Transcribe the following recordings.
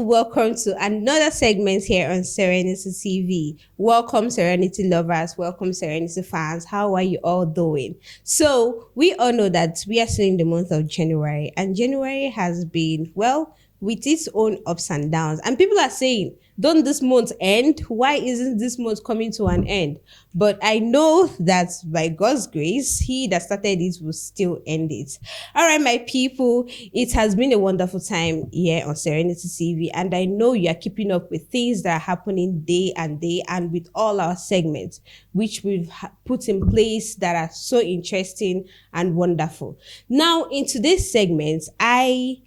welcome to another segment here on Serenity TV. Welcome, Serenity lovers. Welcome, Serenity fans. How are you all doing? So, we all know that we are still in the month of January, and January has been, well, with its own ups and downs. And people are saying, don't this month end? Why isn't this month coming to an end? But I know that by God's grace, He that started it will still end it. All right, my people, it has been a wonderful time here on Serenity TV. And I know you are keeping up with things that are happening day and with all our segments, which we've put in place that are so interesting and wonderful. Now, in today's segment, I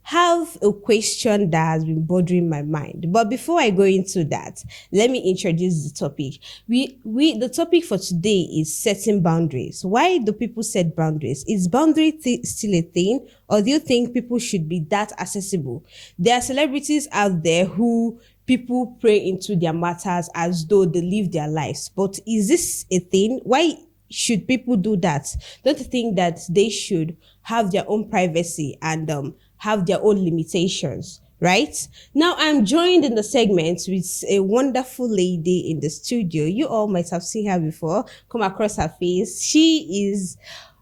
have a question that has been bothering my mind. But before I go into that, let me introduce the topic. The topic for today is setting boundaries. Why do people set boundaries? Is boundary still a thing? Or do you think people should be that accessible? There are celebrities out there who people pray into their matters as though they live their lives. But is this a thing? Why should people do that? Don't you think that they should have their own privacy and have their own limitations, right? Now, I'm joined in the segment with a wonderful lady in the studio. You all might have seen her before, come across her face. She is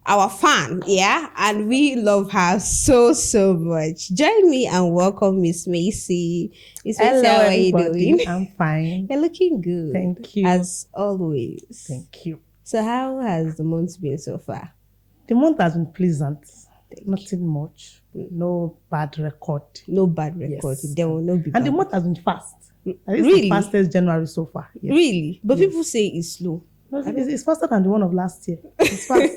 our fan, yeah? And we love her so much. Join me and welcome Miss Macy. Miss Macy, Hello, how are everybody. you doing? I'm fine. You're looking good. Thank you. As always. Thank you. So how has the month been so far? The month has been pleasant. Nothing much. No bad record. No bad record. Yes. There will not be And bad the month has been fast. It's Really? the fastest January so far. Yes. Really? But Yes. people say it's slow. No, it's faster than the one of last year. It's fast.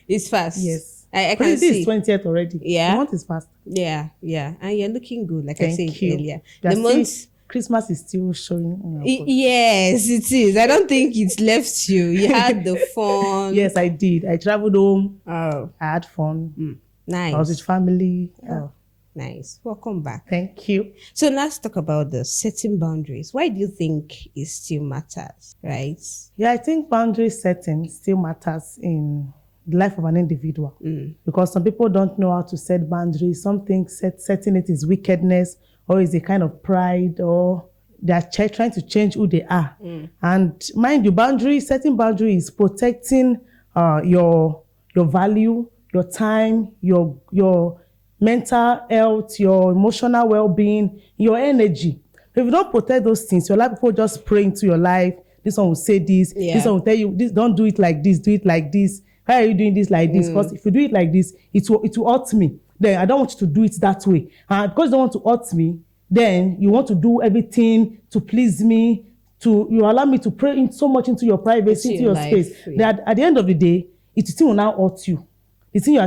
It's fast. Yes. I But can this see. is 20th already. Yeah. The month is fast. Yeah. And you're looking good, like I Thank said you. earlier. You are The month. Christmas is still showing. Yes, it is. I don't think it's left you. You had the fun. Yes, I did. I traveled home. Oh, I had fun. nice. I was with family. Oh, nice. Welcome back. Thank you. So let's talk about the setting boundaries. Why do you think it still matters, right? Yeah, I think boundary setting still matters in the life of an individual because some people don't know how to set boundaries. Some think setting it is wickedness or is a kind of pride or they are trying to change who they are. And mind you, setting boundary is protecting your value, your time, your mental health, your emotional well-being, your energy. If you don't protect those things, you'll let people just pray into your life. This one will say this. Yeah. This one will tell you, this, don't do it like this, do it like this. Why are you doing this like this? Because if you do it like this, it will hurt me. Then I don't want you to do it that way. And because you don't want to hurt me, then you want to do everything to please me, you allow me to pray in so much into your privacy, into your space, that at the end of the day, it still will now hurt you. The thing the way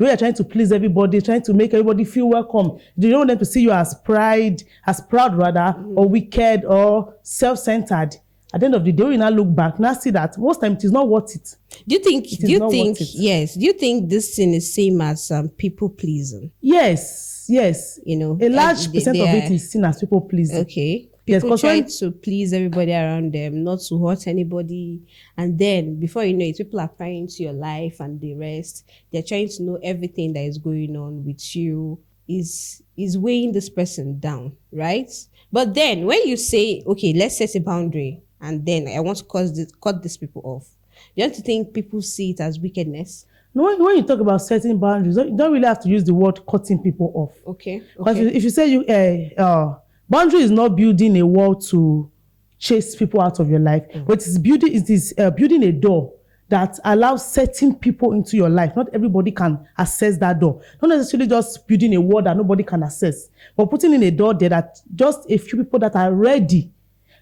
you're trying to please everybody, trying to make everybody feel welcome. You don't want them to see you as proud rather, or wicked or self-centered. At the end of the day, you now look back, now see that most time it is not worth it. Do you think this thing is same as people pleasing? Yes. You know, A large percent of it is seen as people pleasing. Okay. Yes, People because trying to please everybody around them, not to hurt anybody. And then before you know it, people are prying into your life and the rest. They're trying to know everything that is going on with you, is weighing this person down, right? But then when you say, okay, let's set a boundary, and then I want to cut these people off, you have to think people see it as wickedness. No, when you talk about setting boundaries, you don't really have to use the word cutting people off. Okay. Because if you say boundary is not building a wall to chase people out of your life, but it is building a door that allows certain people into your life. Not everybody can access that door. Not necessarily just building a wall that nobody can access, but putting in a door there that just a few people that are ready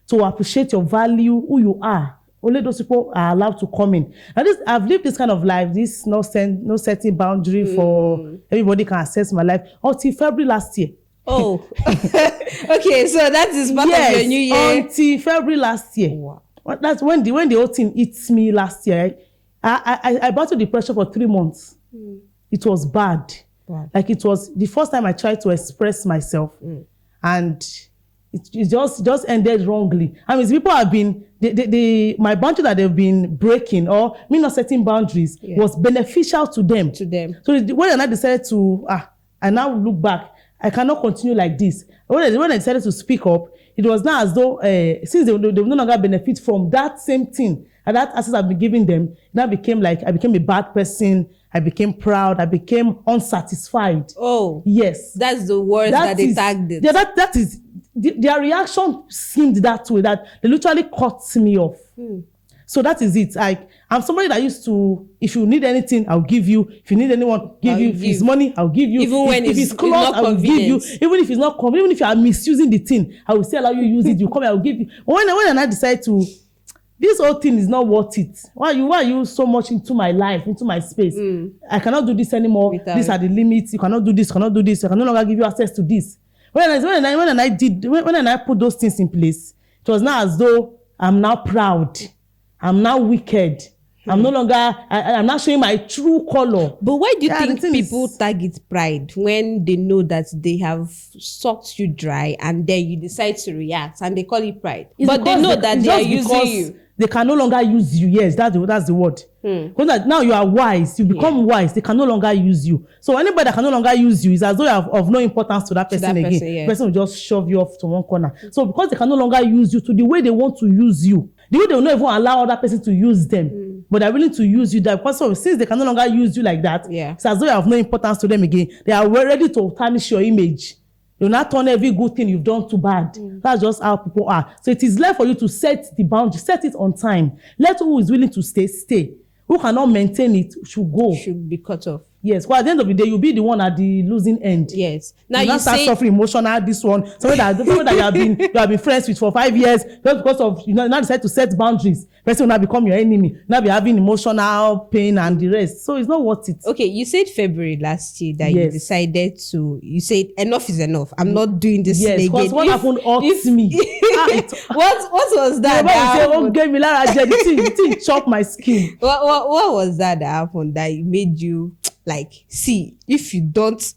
to appreciate your value, who you are. Only those people are allowed to come in. And I've lived this kind of life, this no setting boundary for everybody can access my life until February last year. Oh, okay. So that is part of your new year. Until February last year. Wow. That's when the whole thing hits me last year. I battled depression for 3 months. It was bad. Wow. Like it was the first time I tried to express myself, and it just ended wrongly. I mean, people have been my boundary that they've been breaking or me not setting boundaries was beneficial to them. To them. So when I decided to I now look back, I cannot continue like this. When I decided to speak up, it was not as though since they will no longer benefit from that same thing and that access I've been giving them, it now became like I became a bad person. I became proud. I became unsatisfied. Oh, yes, that's the word that they tagged it. Yeah, that is their reaction seemed that way, that they literally cut me off. So that is it. Like, I'm somebody that used to, if you need anything, I'll give you. If you need anyone, give you. If it's money, I'll give you. Even when if it's clothes, I will give you. Even if it's not convenient, even if you are misusing the thing, I will still allow you to use it. You come, I will give you. But when I decide to, this whole thing is not worth it. Why are you so much into my life, into my space? I cannot do this anymore. These are the limits. You cannot do this. Cannot do this. I can no longer give you access to this. When I put those things in place, it was not as though I'm now proud. I'm now wicked. I'm no longer, I'm not showing my true color. But why do you think people target pride when they know that they have sucked you dry and then you decide to react and they call it pride? But they know that they are using you. They can no longer use you. Yes, that's the word. Because now you are wise. You become wise. They can no longer use you. So anybody that can no longer use you is as though you are of no importance to that person again. The person will just shove you off to one corner. So because they can no longer use you to the way they want to use you, the way they will not even allow other person to use them, but they're willing to use you that because since they can no longer use you like that, it's as though you have no importance to them again. They are ready to tarnish your image. You'll not turn every good thing you've done to bad. That's just how people are. So it is left for you to set the boundary, set it on time. Let who is willing to stay. Who cannot maintain it should go. Should be cut off. Yes. Well, at the end of the day, you'll be the one at the losing end. Yes. Now you start suffering emotional. This one, somebody that you have been friends with for 5 years, just because of now decide to set boundaries. Person will now become your enemy. Now be having emotional pain and the rest. So it's not worth it. Okay, you said February last year that you decided to. You said enough is enough. I'm not doing this again. Yes, because what happened hurt me. What was that? The thing chopped my skin. What was that happened that made you like see if you don't?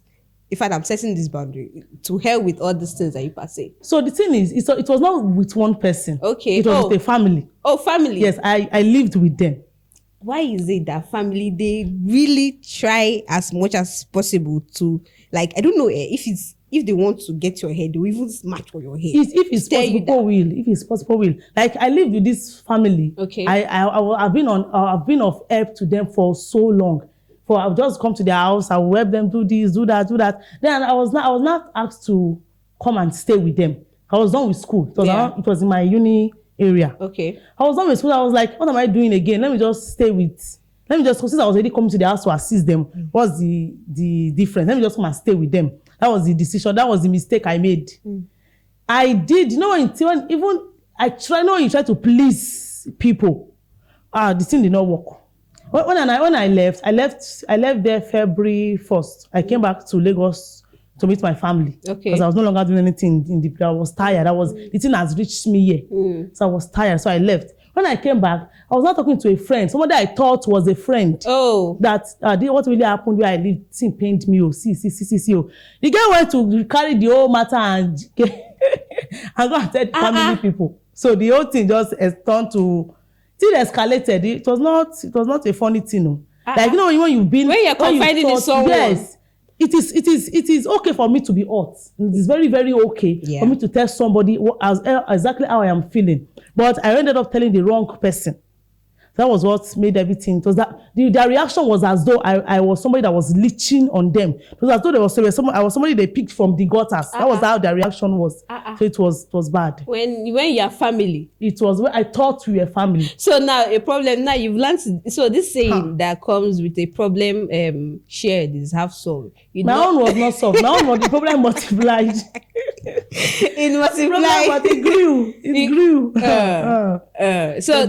In fact, I'm setting this boundary. To hell with all these things that you pass. So the thing is, it was not with one person. Okay. It was with a family. Oh, family. Yes, I lived with them. Why is it that family, they really try as much as possible to, like, I don't know, if they want to get your head, they will even smash for your head. If it's possible, will. If it's possible, will. Like, I lived with this family. Okay. I've been of help to them for so long. I've just come to their house, I will help them do this, do that. Then I was not asked to come and stay with them. I was done with school. It was in my uni area. Okay. I was done with school. I was like, what am I doing again? Let me just since I was already coming to the house to assist them, what's the difference? Let me just come and stay with them. That was the decision. That was the mistake I made. I did, even I try to please people. The thing did not work. When I left there February 1st. I came back to Lagos to meet my family. Okay. Because I was no longer doing anything I was tired. The thing has reached me here. So I was tired. So I left. When I came back, I was not talking to a friend. Somebody I thought was a friend. Oh. That what really happened where I lived, thing pained me. See. The guy went to carry the whole matter and go and tell family people. So the whole thing just turned to. Till escalated, it was not a funny thing. No. Like when you're confiding in someone. Yes, it is okay for me to be hurt. It is very, very okay for me to tell somebody exactly how I am feeling. But I ended up telling the wrong person. That was what made everything. It was that their reaction was as though I was somebody that was leeching on them. It was as though I was somebody they picked from the gutters. That was how their reaction was. So it was bad. When you are family, it was when I thought we were family. So now a problem. Now you've learned. So this saying that comes with a problem shared is half solved. My own was not solved. My own was the problem multiplied. It multiplied. But it grew. It grew. So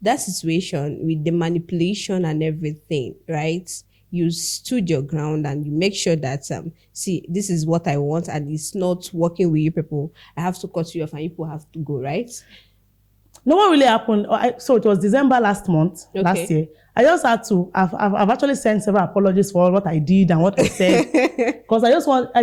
that situation with the manipulation and everything, right? You stood your ground and you make sure that see, this is what I want and it's not working with you people. I have to cut you off and you people have to go, right? No, what really happened? So it was December last year. I just had to. I've actually sent several apologies for what I did and what I said, because I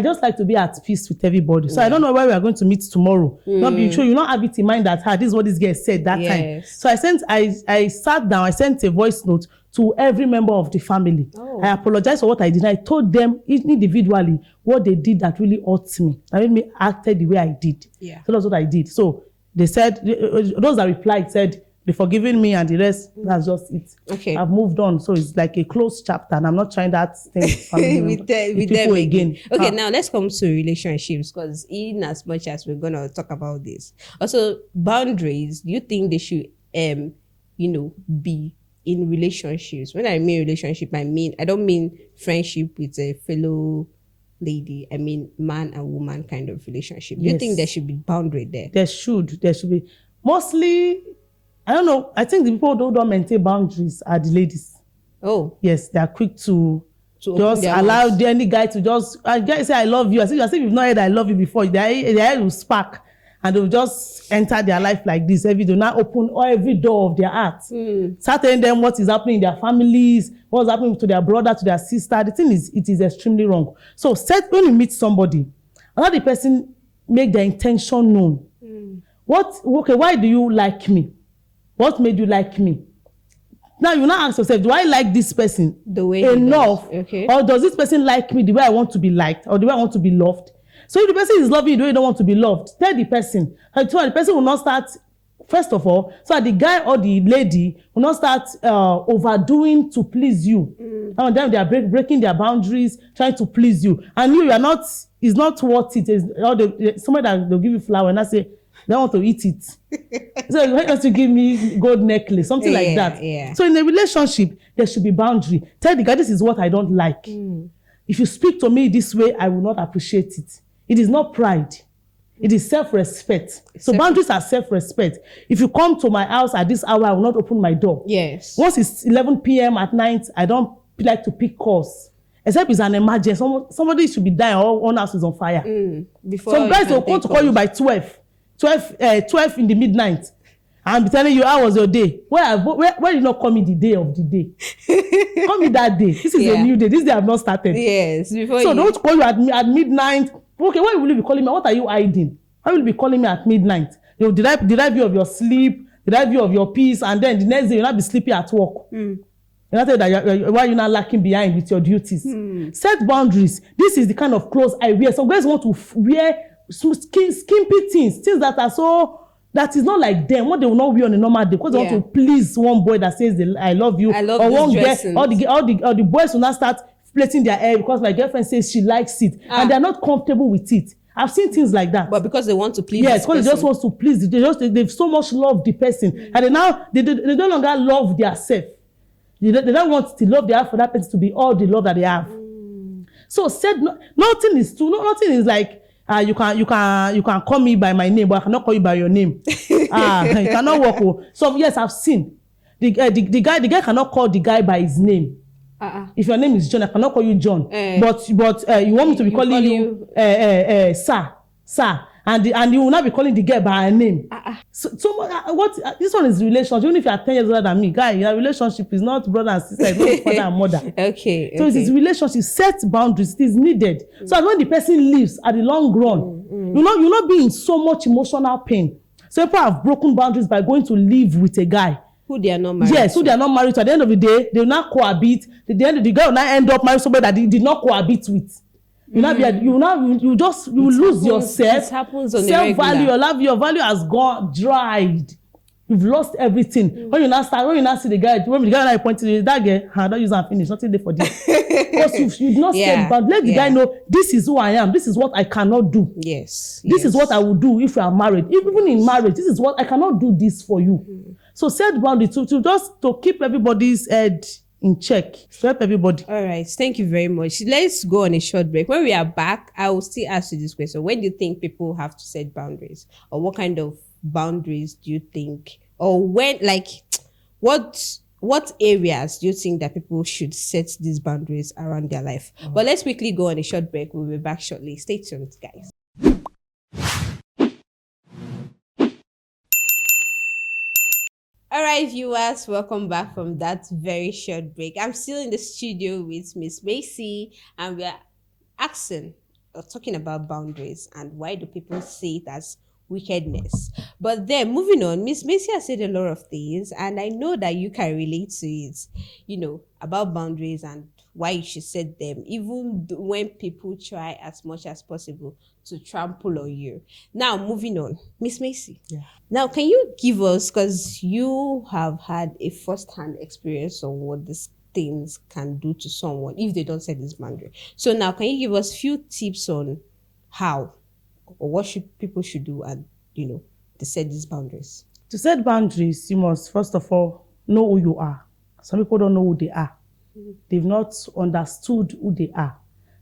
just like to be at peace with everybody. So I don't know where we are going to meet tomorrow. Not being sure, you not have it in mind that this is what this girl said that time. So I sat down. I sent a voice note to every member of the family. Oh. I apologize for what I did. I told them individually what they did that really hurt me. That made me acted the way I did. Yeah. So that's what I did. So they said, those that replied said, they forgiven me and the rest, that's just it. Okay. I've moved on. So it's like a closed chapter and I'm not trying that thing with them people again. Okay, Ah. now let's come to relationships, because in as much as we're gonna talk about this, also boundaries. Do you think they should, be in relationships? When I mean relationship, I don't mean friendship with a fellow lady. I mean man and woman kind of relationship. Do you Yes. think there should be boundary there? There should be. Mostly, I don't know. I think the people who don't maintain boundaries are the ladies. Oh, Yes, they are quick to open just their allow mouths. any guy to just, a guy say I love you. As if you've not heard I love you before. Their head will spark and they'll just enter their life like this. Every day, now open every door of their heart. Start telling them what is happening in their families, what's happening to their brother, to their sister. The thing is, it is extremely wrong. So when you meet somebody, allow the person make their intention known. Why do you like me? What made you like me? Now you now ask yourself, do I like this person The way he enough? does. Okay. Or does this person like me the way I want to be liked or the way I want to be loved? So if the person is loving you the way you don't want to be loved, tell the person. And so the person will not start, first of all, so that the guy or the lady will not start overdoing to please you. And then they are breaking their boundaries, trying to please you. And you are not, it's not worth it. Somebody that they'll give you flower and I say, they want to eat it. So you want to give me gold necklace, something like that. Yeah. So in a relationship, there should be boundary. Tell the guy, this is what I don't like. If you speak to me this way, I will not appreciate it. It is not pride. It is self-respect. So boundaries are self-respect. If you come to my house at this hour, I will not open my door. Yes. Once it's 11 p.m. at night, I don't like to pick calls. Except it's an emergency. Somebody should be dying or one house is on fire. Before Some guys you will can want to take call you calls. by 12 in the midnight. And be telling you, how was your day? Where did you not call me the day of the day? Call me that day. This is a new day. This day I've not started. Yes. Before So you. don't call you at midnight. Okay, why will you be calling me? What are you hiding? Why will you be calling me at midnight? You'll derive you of your sleep, derive you of your peace, and then the next day you'll not be sleeping at work. You not tell that why you're not lacking behind with your duties. Set boundaries. This is the kind of clothes I wear. Some guys want to wear skimpy things that are so, that is not like them. What they will not wear on a normal day because they want to please one boy that says I love you. I love or this one dressing. girl, all the boys will not start plaiting their hair because my girlfriend says she likes it and they're not comfortable with it. I've seen things like that. But because they want to please. Yes, because this they just person. want to please. They've so much love the person, and they no longer love their self. They don't want the love they have for that person to be all the love that they have. So nothing is true. Nothing is like you can call me by my name, but I cannot call you by your name. You cannot work. Oh. So yes, I've seen the guy cannot call the guy by his name. If your name is John, I cannot call you John. But you want me to be calling you sir, and you will not be calling the girl by her name. What this one is relationship. Even if you are 10 years older than me, guy, your relationship is not brother and sister, it's not father and mother. Okay. So it is relationship. Set boundaries. It is needed. So that when the person leaves at the long run, you'll not be in so much emotional pain. So people have broken boundaries by going to live with a guy who they are not married. Yes, who they are not married to. At the end of the day, they will not cohabit. At the end of the guy will not end up marrying somebody that they did not cohabit with. You will lose yourself. It happens on self value, regular. your value has gone dried. You've lost everything. When you now see the guy, when the guy now pointing to that guy, don't use and finish. Nothing there for this. Because you've not said, but let the guy know this is who I am. This is what I cannot do. Yes. This is what I will do if you are married. Even in marriage, this is what I cannot do this for you. So set boundaries to keep everybody's head in check. To help everybody. All right. Thank you very much. Let's go on a short break. When we are back, I will still ask you this question. When do you think people have to set boundaries? Or what kind of boundaries do you think? Or when, what areas do you think that people should set these boundaries around their life? But let's quickly go on a short break. We'll be back shortly. Stay tuned, guys. All right, viewers, welcome back from that very short break. I'm still in the studio with Miss Macy, and we're asking or talking about boundaries and why do people see it as wickedness. But then moving on, Miss Macy has said a lot of things, and I know that you can relate to it, about boundaries and why you should set them, even when people try as much as possible to trample on you. Now, moving on, Miss Macy. Yeah. Now, can you give us, because you have had a first-hand experience on what these things can do to someone if they don't set this boundary. So now, can you give us few tips on how or what people should do and, to set these boundaries? To set boundaries, you must first of all know who you are. Some people don't know who they are. They've not understood who they are.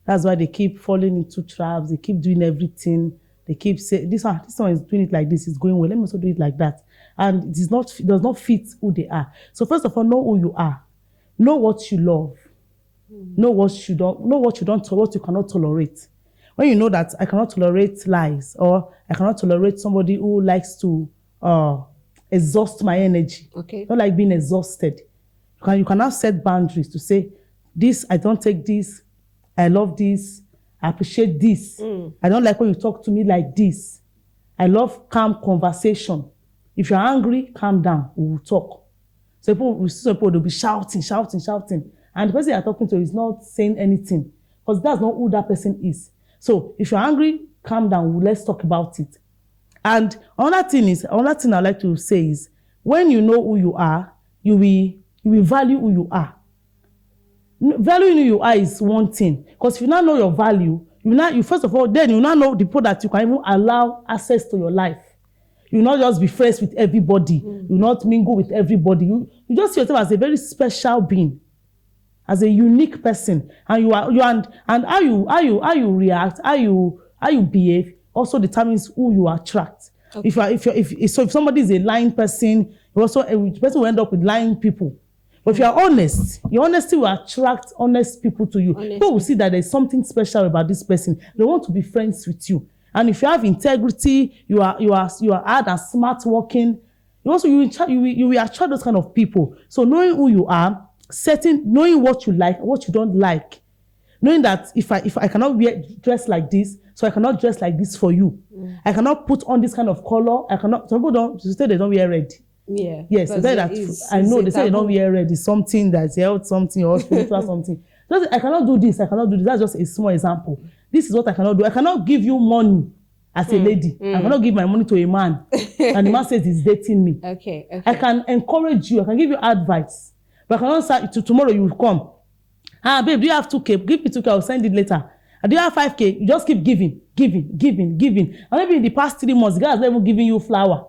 That's why they keep falling into traps. They keep doing everything. They keep saying, this one is doing it like this. It's going well. Let me also do it like that. And it does not fit who they are. So first of all, know who you are. Know what you love. Know what you don't. Know what you cannot tolerate. When you know that I cannot tolerate lies, or I cannot tolerate somebody who likes to exhaust my energy. Okay. Not like being exhausted. You can now set boundaries to say, this, I don't take this. I love this. I appreciate this. I don't like when you talk to me like this. I love calm conversation. If you're angry, calm down. We will talk. So some people will be shouting. And the person you're talking to is not saying anything, because that's not who that person is. So if you're angry, calm down. Let's talk about it. And another thing I like to say is, when you know who you are, you will value who you are. Valuing who you are is one thing, because if you now know your value, you first of all, then you now know the people that you can even allow access to your life. You not just be friends with everybody. You not mingle with everybody. You just see yourself as a very special being, as a unique person, and how you react, how you behave also determines who you attract. Okay. If somebody is a lying person, the person will end up with lying people. But if you are honest, your honesty will attract honest people to you. People will see that there's something special about this person. They want to be friends with you. And if you have integrity, you are hard and smart working, you will attract those kind of people. So knowing who you are, knowing what you like, what you don't like, knowing that if I cannot dress like this, so I cannot dress like this for you. I cannot put on this kind of color. Some people say they don't wear red. Yeah. Yes, they say that. I know they say they don't wear red. It's something that's health, something or spiritual something. I cannot do this. I cannot do this. That's just a small example. This is what I cannot do. I cannot give you money as a lady. I cannot give my money to a man, and the man says he's dating me. Okay. I can encourage you. I can give you advice, but I cannot say tomorrow you will come. Babe, do you have 2K? Give me 2K. I'll send it later. And do you have 5K? You just keep giving. And maybe in the past 3 months, the guy has never given you flour.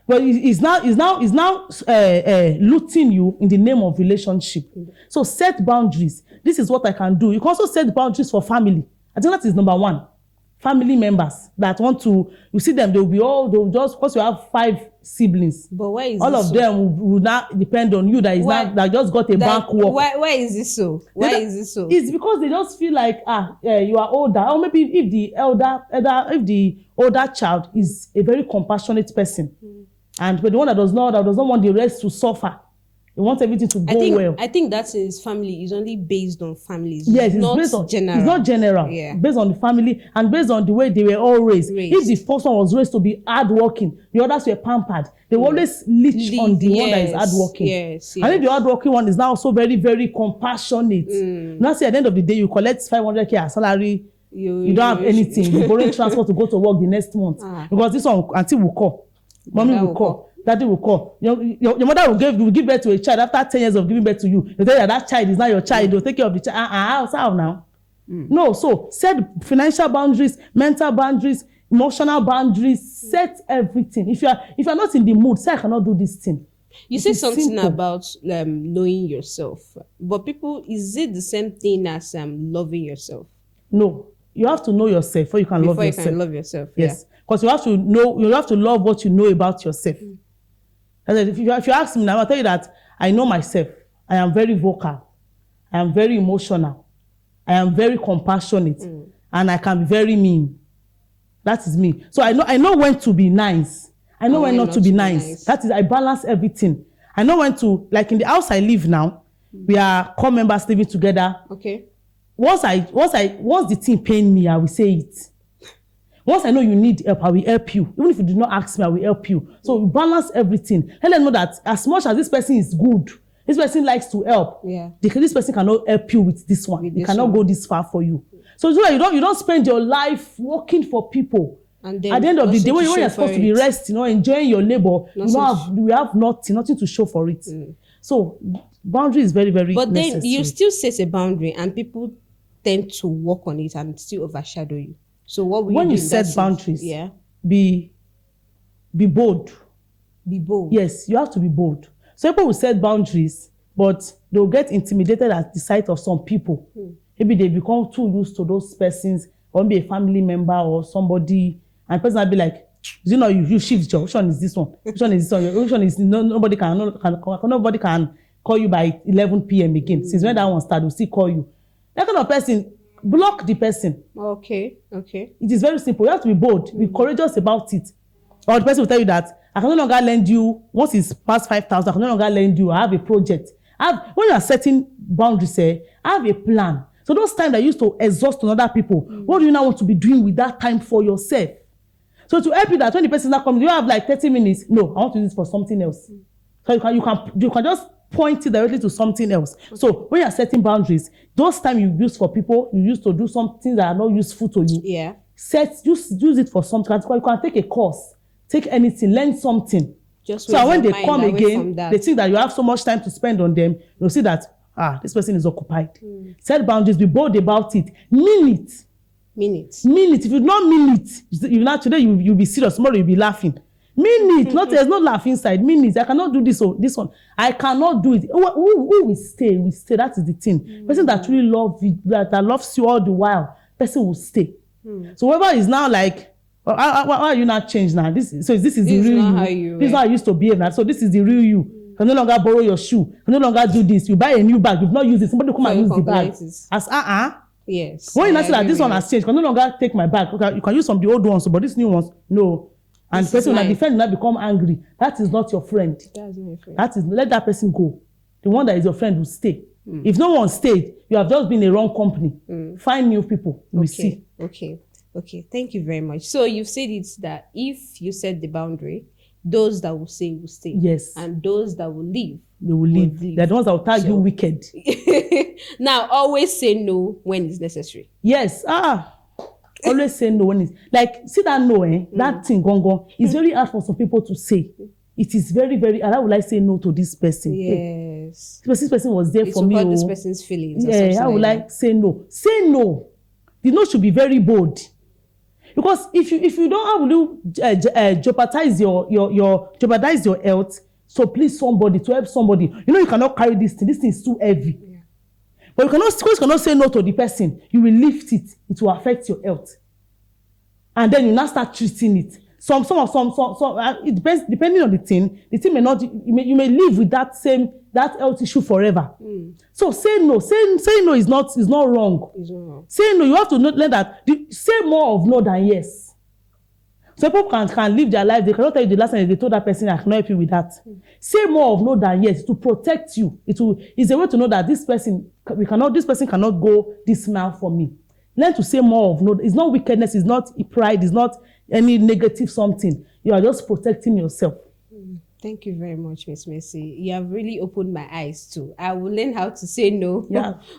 But he's now looting you in the name of relationship. So set boundaries. This is what I can do. You can also set boundaries for family. I think that is number one. Family members that want to, you see them, they'll just, because you have 5 siblings. But why is all this of so? Them will not depend on you that just got a bank work. Why is this so? Why is this so? It's because they just feel like you are older, or maybe if the older child is a very compassionate person, but the one that does not want the rest to suffer. He wants everything to go well. I think that his family is only based on families. Yes, it's based on general. It's not general. Yeah. Based on the family and based on the way they were all raised. If the first one was raised to be hardworking, the others were pampered. They will always leech on the one that is hardworking. Yes. And if the hardworking one is now also very, very compassionate. Now see, at the end of the day, you collect 500K as salary. You don't have anything. You borrow transport to go to work the next month. Because this one, auntie will call. Mommy will call. Daddy will call. Your mother will give birth to a child after 10 years of giving birth to you. They tell you that child is not your child. They'll take care of the child. How now? No, so set financial boundaries, mental boundaries, emotional boundaries. Set everything. If you're not in the mood, say I cannot do this thing. You say something simple about knowing yourself, but is it the same thing as loving yourself? No, you have to know yourself before you can love yourself. Before you can love yourself, yes, because you have to love what you know about yourself. If you ask me now, I'll tell you that I know myself. I am very vocal. I am very emotional. I am very compassionate, and I can be very mean. That is me. So I know when to be nice. I know when not to be nice. That is, I balance everything. I know when to, like in the house I live now, we are core members living together. Okay. Once the thing pain me, I will say it. Once I know you need help, I will help you. Even if you do not ask me, I will help you. So balance everything. Let them know that as much as this person is good, this person likes to help. Yeah. This person cannot help you with this one. He cannot go this far for you. So you don't spend your life working for people. And then at the end of the day, when you're supposed to be resting, enjoying your labor, we have nothing to show for it. So boundary is very, very necessary. But then you still set a boundary, and people tend to work on it and still overshadow you. So what will when you you set boundaries, yeah, be bold. Be bold. Yes, you have to be bold. So people will set boundaries, but they'll get intimidated at the sight of some people. Maybe they become too used to those persons, or maybe a family member or somebody, and the person will be like, you shift job. Which one is this one? Which one is this one? Which one is nobody can call you by 11 p.m. again. Since when that one started, we'll still call you. That kind of person, block the person. Okay. It is very simple. You have to be bold, be courageous about it. Or the person will tell you that I can no longer lend you, once it's past 5,000, I can no longer lend you. I have a project. When you are setting boundaries, I have a plan. So those times that you used to exhaust on other people, what do you now want to be doing with that time for yourself? So to help you that when the person is not coming, you have like 30 minutes. No, I want to use this for something else. So you can just point it directly to something else. Okay. So when you are setting boundaries, those time you use for people, you used to do something that are not useful to you. Yeah. Use it for something. You can take a course, take anything, learn something. Just so when they come again, they think that you have so much time to spend on them. You'll see that this person is occupied. Set boundaries, be bold about it. Mean it. If you don't mean it, today you'll be serious, tomorrow you'll be laughing. Mean it. There's no laugh inside. Mean it. I cannot do this one. I cannot do it. Who will stay? We stay. That is the thing. Person that really loves you, that loves you all the while, person will stay. So whoever is now like, why are you not changed now? This is the real you. This is how you used to behave now. So this is the real you. You can no longer borrow your shoe. You can no longer do this. You buy a new bag. You've not used it. Somebody come and use the bag. Yes. When you not say that this one has changed, you can no longer take my bag. Okay, you can use some of the old ones, but these new ones, no. And the person will defend will not become angry. That is not your friend. That's not your friend. Let that person go. The one that is your friend will stay. If no one stayed, you have just been a wrong company. Find new people. You will see. Okay. Thank you very much. So you've said it's that if you set the boundary, those that will stay will stay. Yes. And those that will leave, they will leave. They're the ones that will tag you wicked. Now, always say no when it's necessary. Yes. Always say no when it's like, see that no, that thing gone. It's very hard for some people to say. It is very, very hard. I would like say no to this person. Yes. This person was there for me. It will hurt this person's feelings. Yeah, I would like say no. Say no. The no should be very bold. Because if you don't have to jeopardize your health, so please somebody to help somebody. You cannot carry this thing. This thing is too heavy. Yeah. But you cannot say no to the person. You will lift it. It will affect your health. And then you now start treating it. Some it depends, depending on the thing may not, you may live with that health issue forever. So say no. Say no is not wrong. It's not wrong. Say no, you have to learn that. Say more of no than yes. So people can live their life. They cannot tell you the last time they told that person, I cannot help you with that. Say more of no than yes to protect you. It's a way to know that this person cannot go this mile for me. Learn to say more of no. It's not wickedness. It's not pride. It's not any negative something. You are just protecting yourself. Thank you very much, Miss Mercy. You have really opened my eyes too. I will learn how to say no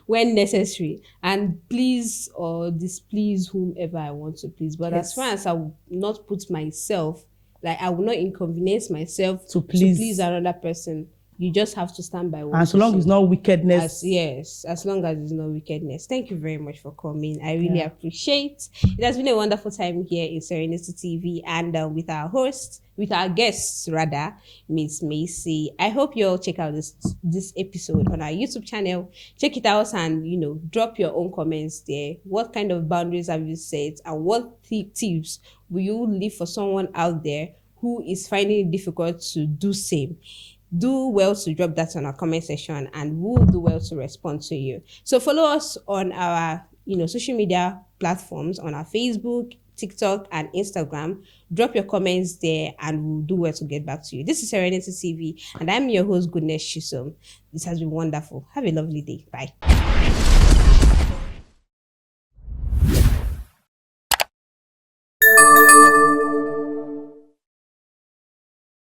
when necessary, and please or displease whomever I want to please. But as far as I will not put myself, like I will not inconvenience myself to please another person. You just have to stand by what. And so long as it's not wickedness. As long as it's not wickedness. Thank you very much for coming. I really appreciate. It has been a wonderful time here in Serenity TV and with our guests rather, Miss Macy. I hope you all check out this episode on our YouTube channel. Check it out and drop your own comments there. What kind of boundaries have you set, and what tips will you leave for someone out there who is finding it difficult to do same? Do well to drop that on our comment section, and we'll do well to respond to you. So follow us on our social media platforms, on our Facebook, TikTok, and Instagram. Drop your comments there and we'll do well to get back to you. This is Serenity TV and I'm your host, Goodness Chisom. This has been wonderful. Have a lovely day. Bye.